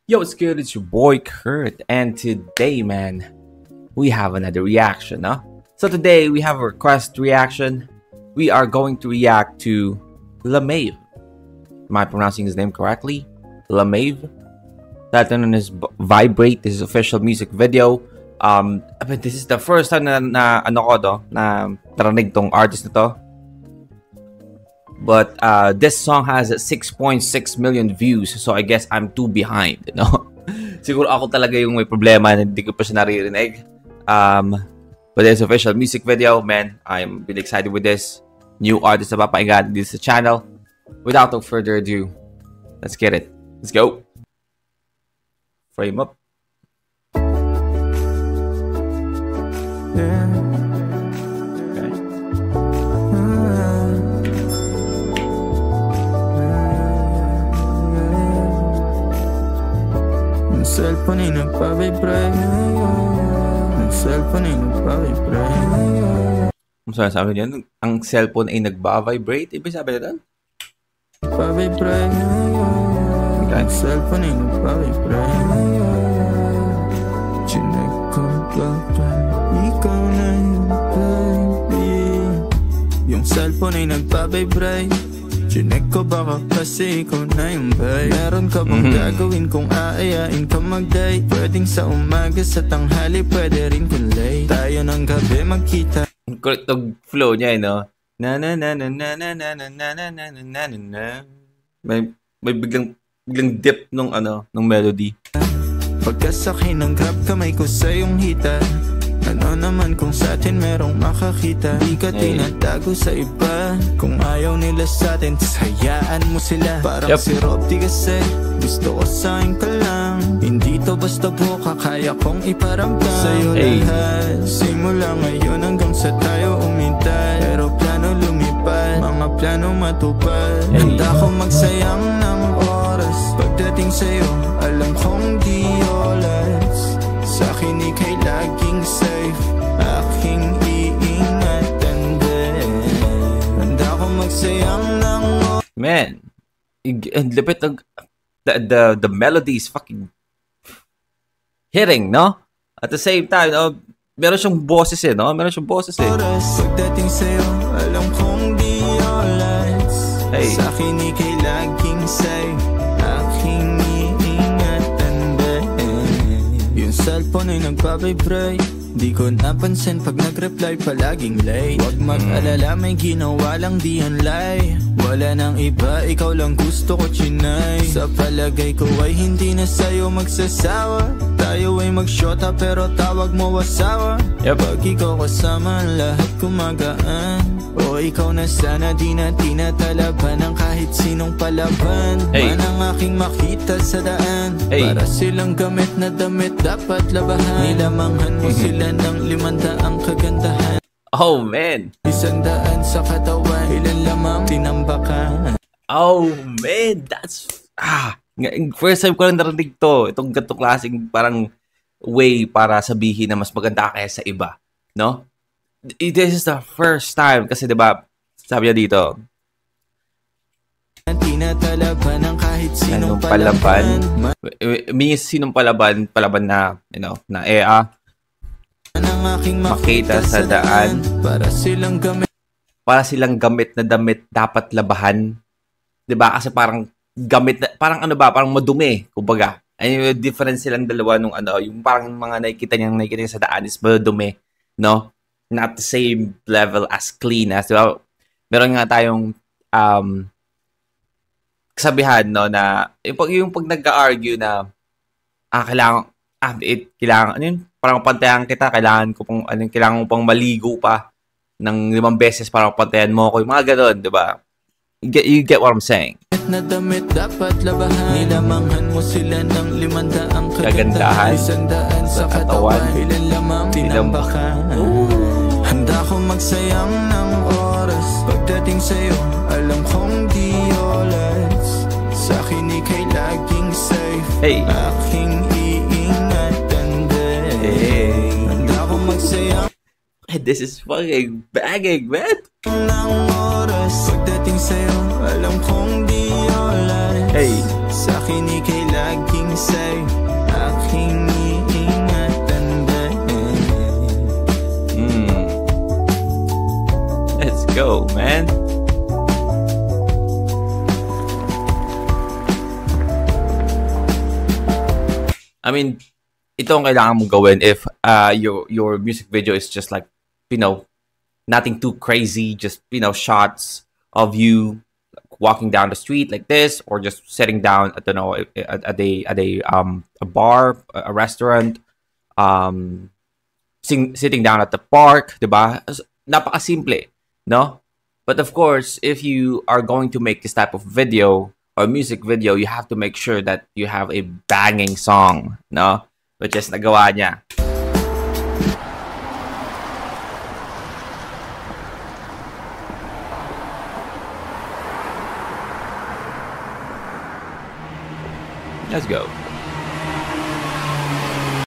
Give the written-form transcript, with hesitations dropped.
Yo, what's good? It's your boy Kurt, and today, man, we have another reaction, huh? So today, we have a request reaction. We are going to react to LaMave. Am I pronouncing his name correctly? LaMave? That on his Vibrate, his official music video. But this is the first time na narinig tong artist na to. But this song has 6.6 million views, so I guess I'm too behind, you know? Siguro ako talaga yung may problema na hindi ko pa siya naririnig. But this official music video, man, I'm really excited with this. New artist na papakinggan this channel. Without no further ado, let's get it. Let's go. Frame up. Yeah. Cellphone ay nagpa-vibrate. Cellphone ay nagpa-vibrate. Sabi niyan, ang cellphone ay nagba-vibrate. Ibig sabi nito? Pa-vibrate. Ang cellphone ay nagpa-vibrate. Chinek ko ba? Ikaw na yung baby. Yung cellphone ay nagpa-vibrate. Chinek ko baka kasi ikaw na yung babe. Meron ka bang gagawin kung aayain ka mag-date? Pwedeng sa umaga, sa tanghali, pwede rin kung late. Tayo ng gabi magkita. Ang kulit ng flow niya, no? Na na na na na na na na na na na na na na. May biglang dip nung melody. Pagkasakay ng grab, kamay ko sa iyong hita. Ano naman kung sa atin merong makakita? Di ka tinatago sa iba. Kung ayaw nila sa atin, hayaan mo sila. Parang si Rob, di kasi gusto ko sa'kin ka lang. Hindi to basta buka, kaya kong iparamdam sa'yo lahat. Simula ngayon hanggang sa tayo umintay. Pero plano lumipad, mga plano matupad. Handa ko magsayang ng oras. Pagdating sa'yo, alam kong di oras. Sa'kin ika'y laging safe, aking iingatan din. Handa ko magsayang ng man, and lipit ng the melody is fucking hitting, no? At the same time, no? Meron siyang boses no? Meron siyang boses Pagdating sa'yo, alam kong di oras. Sa'kin ika'y laging safe, aking cellphone ay nagpa-vibrate. Di ko napansin pag nag-reply palaging late. Huwag mag-alala, may ginawa lang di hanlay. Wala nang iba, ikaw lang gusto ko chinay. Sa palagay ko ay hindi na sa'yo magsasawa. Tayo ay mag-shota pero tawag mo asawa. Pag ikaw kasama, lahat kumagaan. O ikaw na sana, di na tinatalaban ng kahit sinong palaban. Man ang aking makita sa daan. Para silang gamit na damit dapat labahan. Nilamanghan mo sila ng 500 kagandahan. Oh man, 100 sa katawan, ilan lamang tinambakan. Oh man, that's first time ko lang narinig to. Itong ganitong klaseng parang way para sabihin na mas maganda kaysa sa iba, no? This is the first time kasi diba sabi niya dito, tinatalaban ng kahit sinong palaban. Means sinong palaban na, you know, na makita sa daan. Para silang gamit na damit dapat labahan. 'Di ba? Kasi parang gamit na, parang parang madumi, kumbaga. Ay difference silang dalawa nung yung parang mga nakikita niya sa daan is madumi, no? Not the same level as clean as, diba? Meron nga tayong kasabihan, no, na yung pag nag-argue na kailangan parang pantayan kita, kailangan ko pang maligo pa ng 5 beses para pantayan mo ko, yung mga ganoon, diba? You get what I'm saying? Na damit dapat labahan. Nilamanghan mo sila ng 500 kagandahan. 100 sa katawan, ilan lamang tinambakan. Handa ko magsayang ng oras. Pagdating sa'yo, alam kong di oras. Sa'kin ika'y laging safe, aking iingatan din. Handa ko magsayang. This is fucking bagging, man. Ng oras. Pagdating sa'yo, alam kong di oras. Sa'kin ika'y laging sa'yo aking iingatan ba? Let's go, man. I mean, ito ang kailangan mong gawin if your music video is just like, nothing too crazy, just, shots of you walking down the street like this, or just sitting down, I don't know, at a bar, a restaurant, sitting down at the park, diba? Napakasimple, no? But of course, if you are going to make this type of video or music video, you have to make sure that you have a banging song, no? Which is nagawa niya. Let's go.